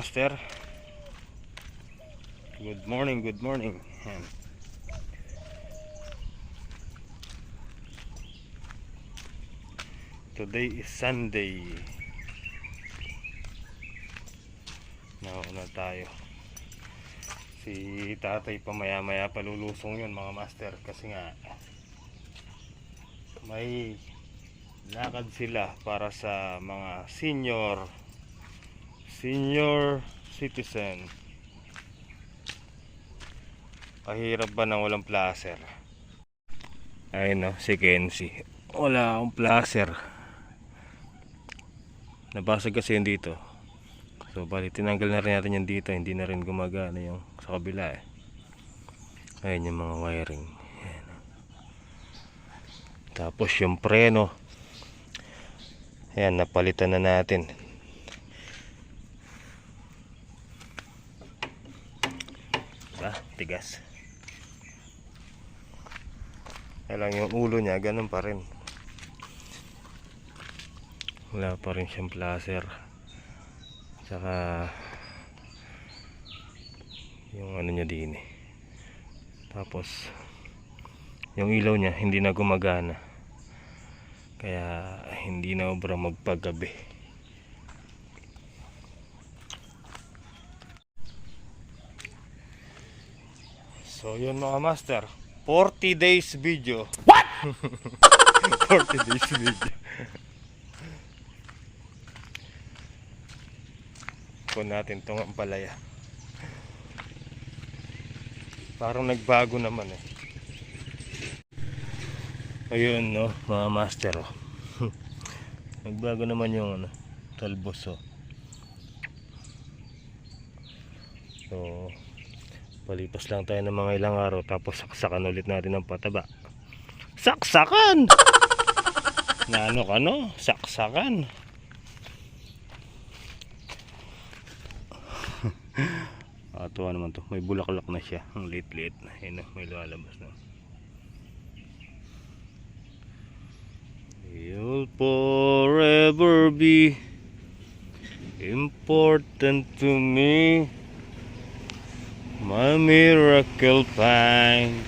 master. Good morning, good morning. Yan. Today is Sunday. Nauna tayo. Si tatay pa maya palulusong yun mga master. Kasi nga may lakad sila para sa mga senior citizen. Pahirap ba nang walang placer? Ayun no, si Kenzie. Wala akong placer. Nabasag kasi yun dito. So bali tinanggal na rin natin yan dito. Hindi na rin gumagana yung sa kabila eh. Ayun yung mga wiring. Ayan. Tapos yung preno, ayan, napalitan na natin. Diba? Tigas. Kaya lang yung ulo niya ganun pa rin. Wala pa rin siyang placer. Saka yung ano niya din eh. Tapos yung ilaw niya hindi na gumagana. Kaya hindi na obra magpagabi. So yun mga master, 40 days video. What? 40 days video. Kung natin itong ampalaya. Parang nagbago naman eh. Ayun no, mga master oh. Nagbago naman yung ano, talbos oh. So palipas lang tayo ng mga ilang araw, tapos saksakan ulit natin ng pataba. Saksakan! Na ano ka no? Saksakan. Tuwa naman to, may bulaklak na siya. Ang liit-liit na. Ayun, may lalabas na. You'll forever be important to me, my miracle find.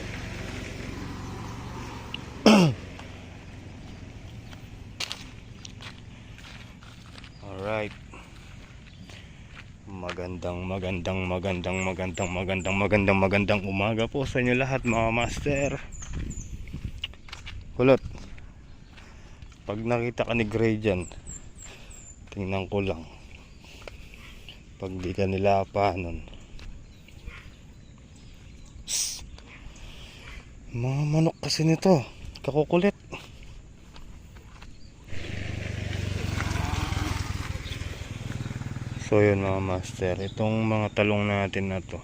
Alright. Magandang umaga po sa inyo lahat mga master. Kulot, pag nakita ka ni Gray dyan, tingnan ko lang. Pag di ka nila panon, mga manok kasi nito, kakukulit. So yun mga master, itong mga talong natin na to,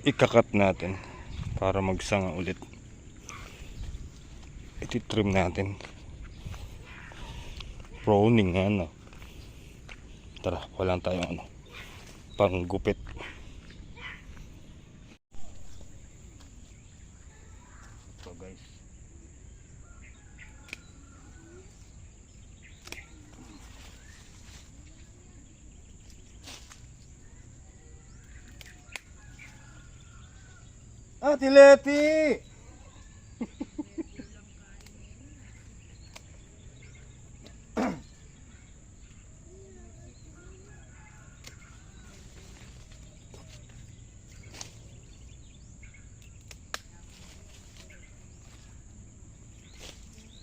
ikakat natin para magsanga ulit. Ititrim natin. Pruning ano. Tara, walang tayong ano, panggupit. So guys, Ate Leti!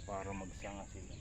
Para magsanga sila.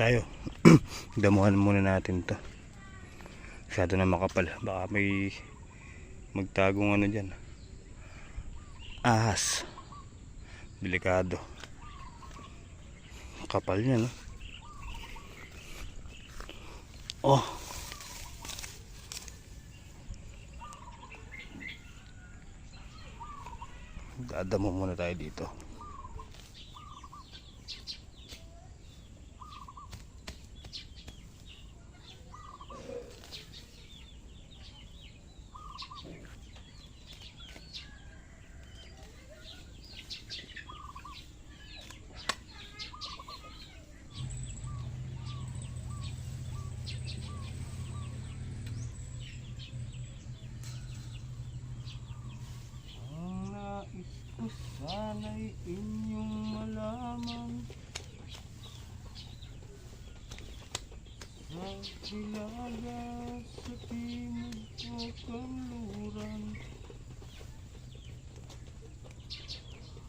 tayo. Damuhan muna natin to. Masyado na makapal. Baka may magtagong ano dyan. Ahas. Delikado. Kapal niya, no? Oh. Dadamo muna tayo dito. Sana'y inyong malaman sa Hilaga, sa timog o kanluran,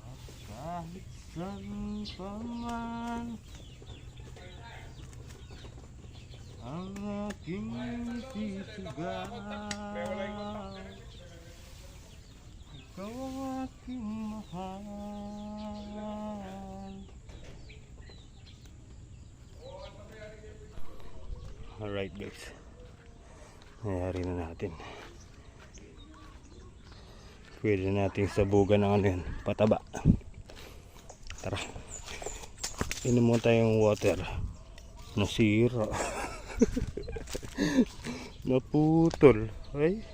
at kahit saan pa man ang aking sisigaw. Ikaw ang aking mahal. Alright guys, nangyari na natin. Pwede natin sabugan ng ano yan, pataba. Tara, inom mo tayong water. Nasira. Naputol. Ay,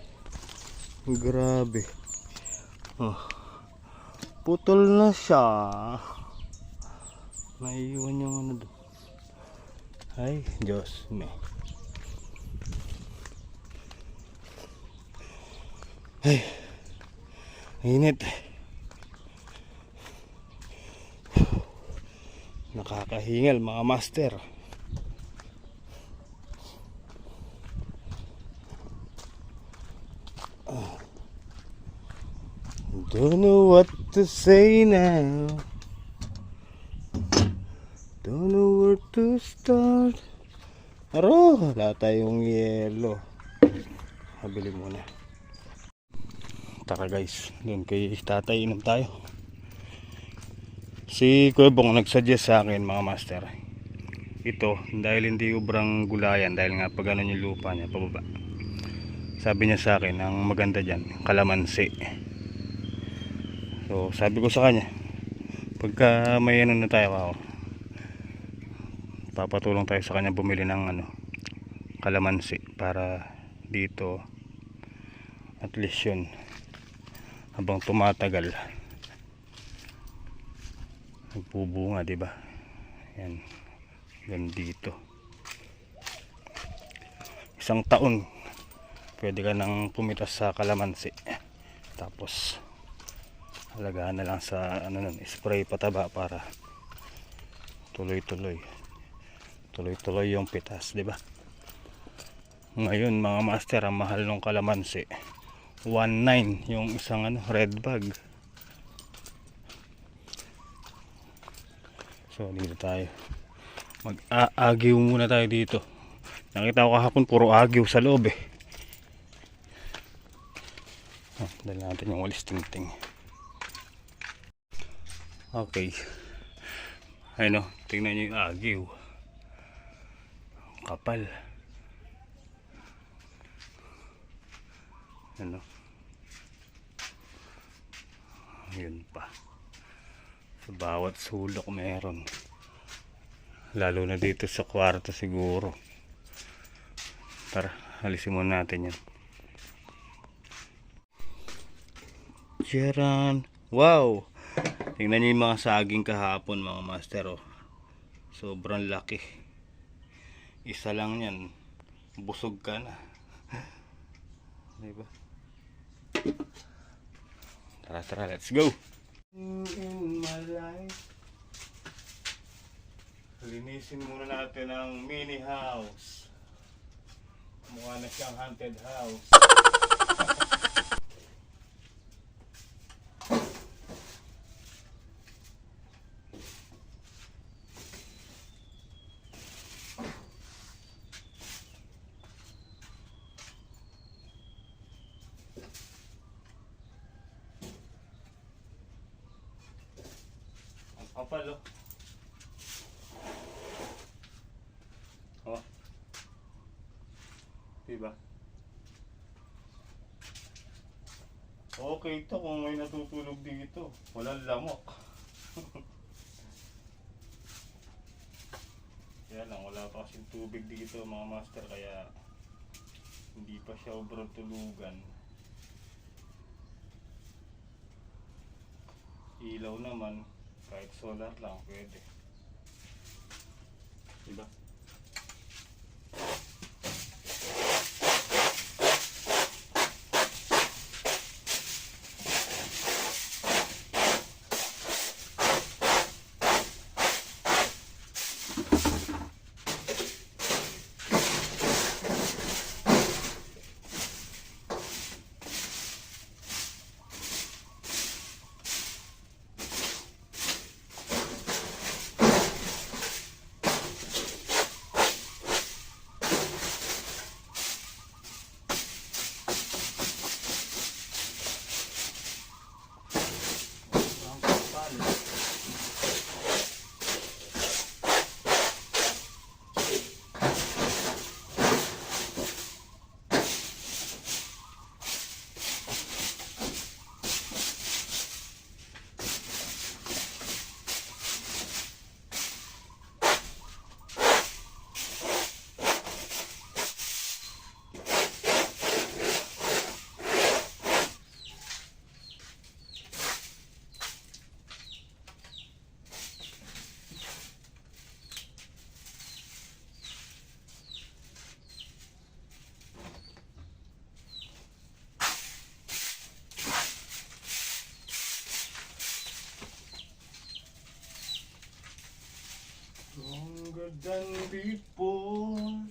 grabe. Oh, putol na siya. Naiiwan yung ano doon. Ay, Diyos me. Ay, init. Nakakahingal mga master. Don't know what to say now. Don't know where to start. Aro, wala tayong yelo. Habili muna. Tara guys, doon kay tatay inom tayo. Si Kuya Bong nagsuggest sa akin mga master. Ito, dahil hindi ubrang gulayan, dahil nga pag ano yung lupa niya, pababa. Sabi niya sa akin, ang maganda dyan, kalamansi. So sabi ko sa kanya, pagka may ano na tayo, papatulong tayo sa kanya bumili ng ano, kalamansi para dito at least yun habang tumatagal nagbubunga, diba? Yan, yan dito. Isang taon pwede ka nang pumitas sa kalamansi. Tapos halagaan na lang sa ano nun, spray pataba para tuloy-tuloy yung pitas, di ba? Ngayon mga master, ang mahal ng kalamansi 1.9 yung isang ano, red bag. So dito tayo, mag-aagiw muna tayo dito. Nakita ko kahapon puro agiw sa loob eh. Dali natin yung walis tingting. Okay, ayun o, tingnan nyo yung agiw, kapal. Ano, yun pa, sa bawat sulok meron, lalo na dito sa kwarto siguro. Tara, alisin muna natin yan. Charan! Wow! Tingnan nyo yung mga saging kahapon mga master, oh. Sobrang laki. Isa lang yan, busog ka na. Diba? Tara, let's go! In my life, linisin muna natin ang mini house. Mukha na siyang haunted house. kapal oh. Oh. Diba? Okay to kung may natutulog dito. Walang lamok. Kaya lang, wala pa kasing tubig dito mga master, kaya hindi pa siya obrang tulugan. Ilaw naman, kahit solar lang pwede. Diba? Longer than before.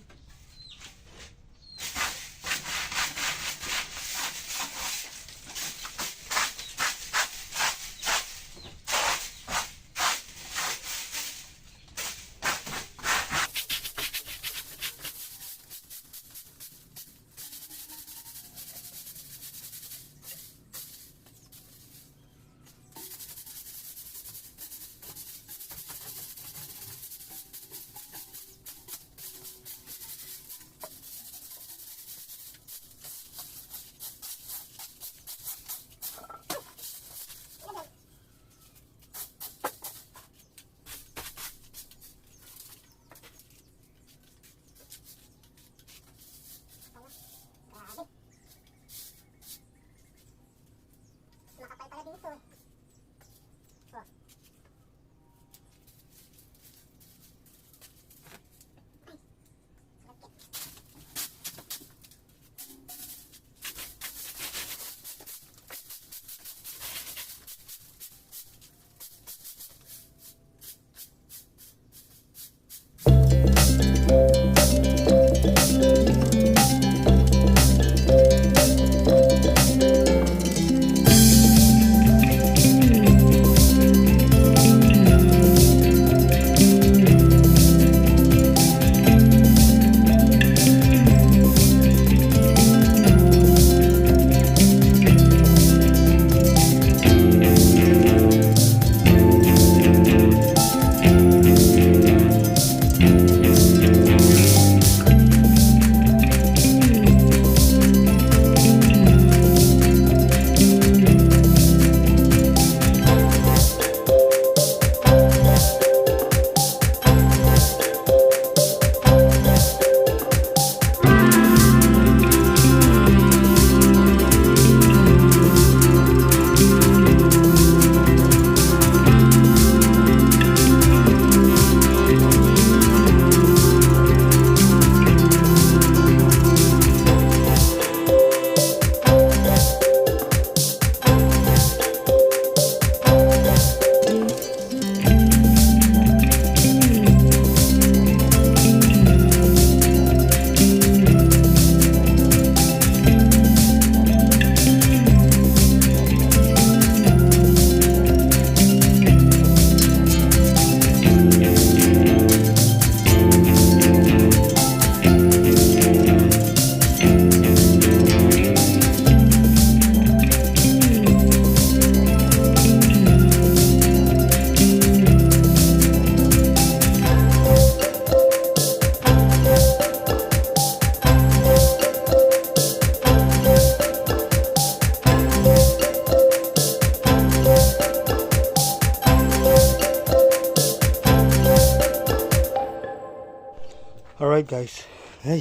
Alright guys, ay,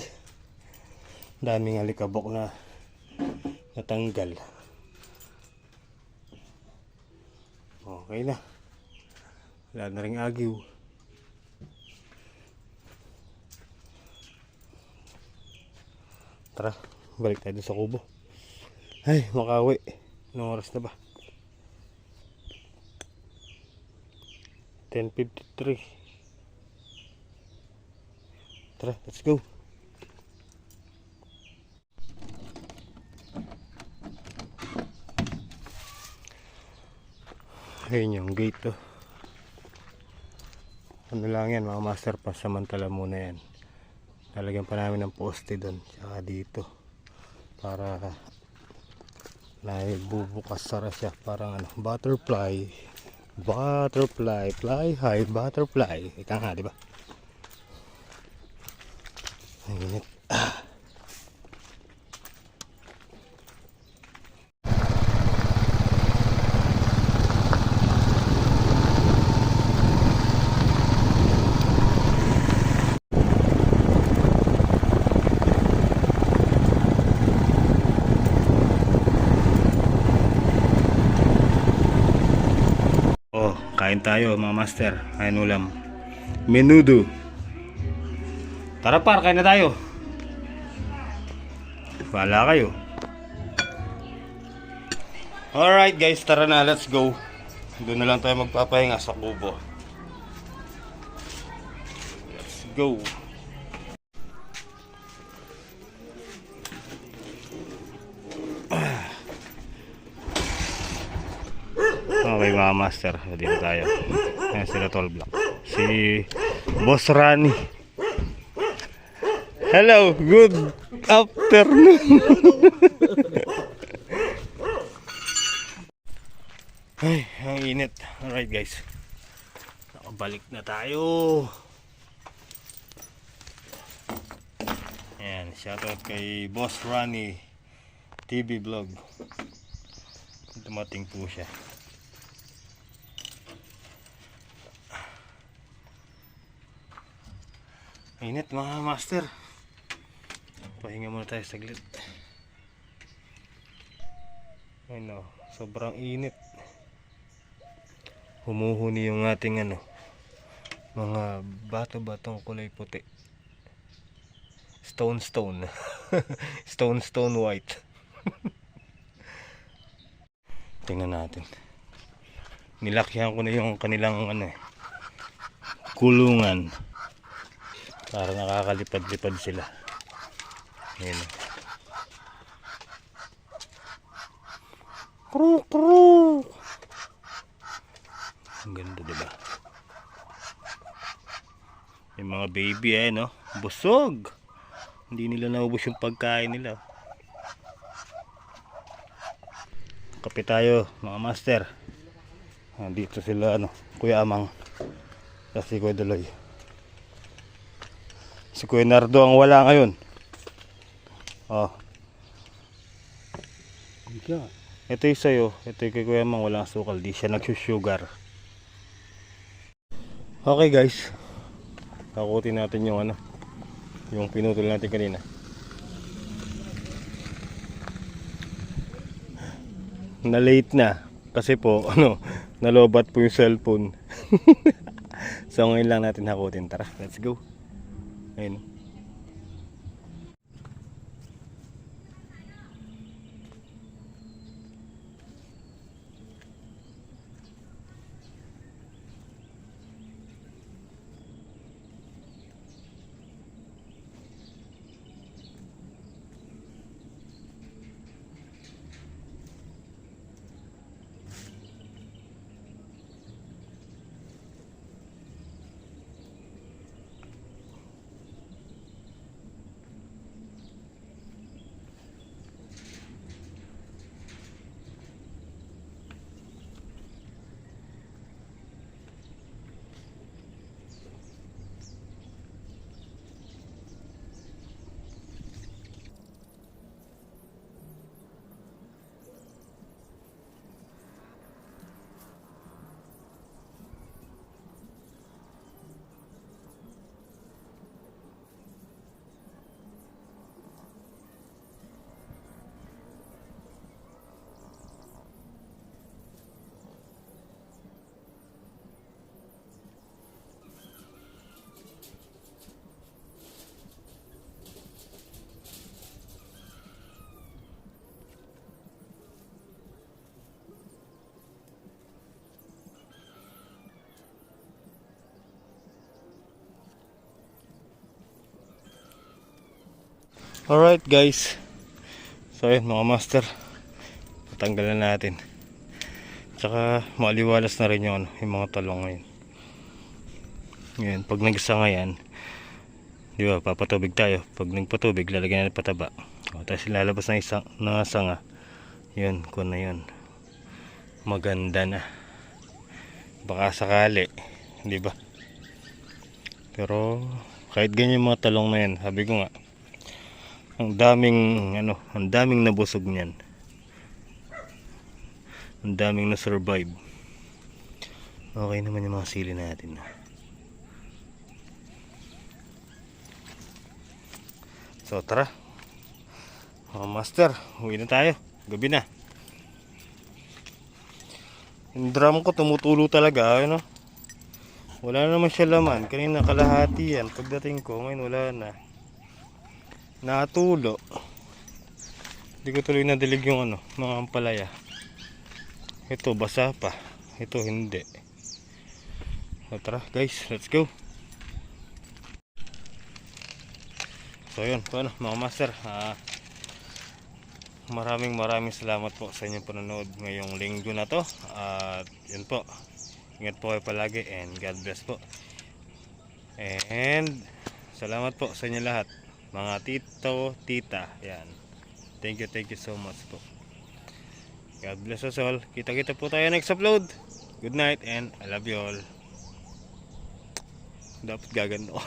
daming alikabok na natanggal. Okay na, wala na ring agiw. Tara, balik tayo sa kubo. Ay, makawi. Anong oras na ba? 10:53. Tara, let's go. Ayun yung gate to. Ano lang yan mga master, pasamantala muna yan. Lalagyan pa namin ng poste doon, tsaka dito, para bubukas sara siya, parang ano, butterfly, fly high, butterfly. Ika nga, di ba? Ang init. Oh, kain tayo mga master. Kain ulam. Menudo. Tara par, kain na tayo. Wala kayo. Alright guys, tara na, let's go. Doon na lang tayo magpapahinga sa kubo. Let's go. Okay mga master, dito tayo. Ayan sila tall block. Si Boss Rani. Hello, good afternoon. Ay, ang init. Alright guys, nakabalik na tayo. Ayan, shoutout kay Boss Rani TV vlog. Dumating po siya. Init mga master. Pahinga muna tayo saglit. Ayun o, sobrang init. Humuhuni yung ating ano, mga bato-batong kulay puti. Stone stone white. Tingnan natin. Nilakyan ko na yung kanilang ano, kulungan. Para nakakalipad-lipad sila. Ayan. Kruk. Ang ganda, diba? Yung mga baby no? Busog. Hindi nila naubos yung pagkain nila. Kape tayo mga master. Dito sila ano, Kuya Amang. Kasi Kuya Daloy. Si Kuya Nardo ang wala ngayon. Oh. Ito yung sa'yo. Ito yung kay Kuya Mang walang sukal. Di siya nagsusugar. Okay guys. Kakutin natin yung ano, yung pinutol natin kanina. Na late na. Kasi po ano, nalobat po yung cellphone. So ngayon lang natin hakutin. Tara, let's go. Ayun. Alright guys. So ayun mga master. Tatanggalan natin. Tsaka maliwalas na rin yung, yung mga talong ngayon. Ngayon, pag nagsanga yan, di ba, papatubig tayo. Pag nagpatubig, lalagyan natin pataba. O, tapos ilalabas na isang sanga. Yun, kung na yun. Maganda na. Baka sakali, di ba? Pero kahit ganyan mga talong na yan, sabi ko nga, ang daming nabusog niyan. Ang daming na-survive. Okay naman yung mga sili natin. So tara. Mga master, uwi na tayo. Gabi na. Yung drum ko tumutulo talaga. Ano? Wala naman siya laman. Kanina kalahati yan. Pagdating ko, ngayon wala na. Natulo. Hindi ko tuloy nadilig yung mga ampalaya. Ito basa pa. Ito hindi. So, tara guys, let's go. So yun, paano mga master, maraming salamat po sa inyong panonood ngayong linggo na to. At yun po, ingat po kayo palagi and God bless po. And salamat po sa inyo lahat, mga tito, tita. Yan. Thank you so much po. God bless us all. Kita-kita po tayo next upload. Good night and I love you all. Dapat gagano.